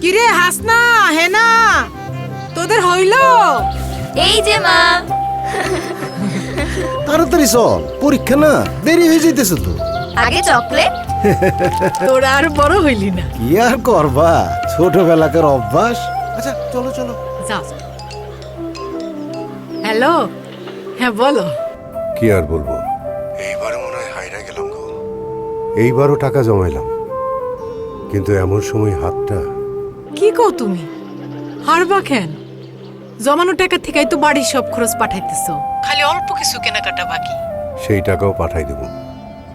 কিরে হাসনা হেনা তোদের হইল? এই যে মা। তাড়াতাড়ি চল, পরীক্ষা না, দেরি হয়ে যাইতেছে তো। আগে চকলেট। তোরা আর বড় হইলি না। কি আর করবা, ছোটবেলাকার অভ্যাস। আচ্ছা চলো চলো। যাও। হ্যালো, হ্যাঁ বলো। কি আর বলবো, এইবারও মনে হয় হাইরা গেলাম গো। এইবারও টাকা জমাইলাম, কিন্তু এমন সময় হাতটা। কি কও তুমি? হারবা কেন? জমানো টাকা থেকেই তো বাড়ির সব খরচ পাঠাইতেছো, খালি অল্প কিছু কেনাকাটা বাকি। সেই টাকাও পাঠাই দেব।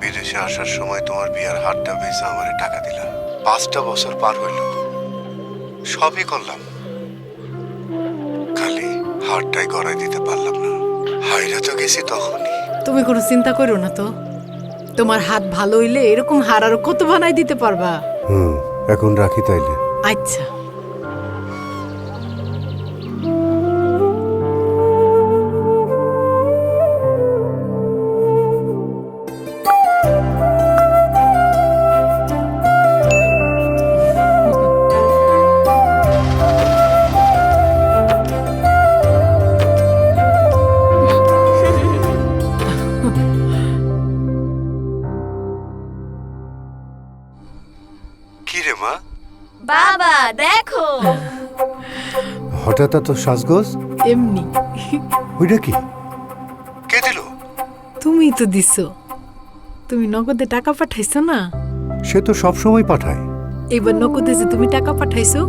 বিদেশে আসার সময় তোমার বিয়ার হাতটা বেচে আমারে টাকা দিলা। 5টা বছর পার হইল, সবই করলাম, খালি হাতটাই গড়াই দিতে পারলাম না। হাইরা তো গেছি তখনই। তুমি কোনো চিন্তা করো না তো, তোমার হাত ভালো হইলে এরকম হার আরো কত বানাই দিতে পারবা। এখন রাখি তাইলে। আচ্ছা। কি রে মা, বাবা দেখো। হঠাৎ এত সাজগোজ? এমনি। ওইটা কি? কে দিল? তুমি তো দিছো, তুমি নগদে টাকা পাঠাইছো না? সে তো সবসময় পাঠায়। এবার নগদে যে তুমি টাকা পাঠাইছো,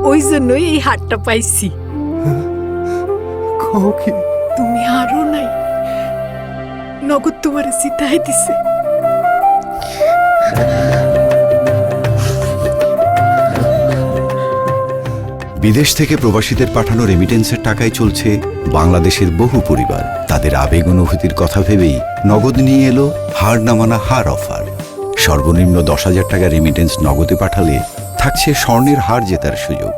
ওই জন্যই এই হারটা পাইছি। কও কি? তুমি হারো নাই, নগদ তোমার জিতাই দিছে। বিদেশ থেকে প্রবাসীদের পাঠানো রেমিটেন্সের টাকায় চলছে বাংলাদেশের বহু পরিবার। তাদের আবেগ অনুভূতির কথা ভেবেই নগদ নিয়ে এলো হার না মানা হার অফার। সর্বনিম্ন 10,000 টাকা রেমিটেন্স নগদে পাঠালে থাকছে স্বর্ণের হার জেতার সুযোগ।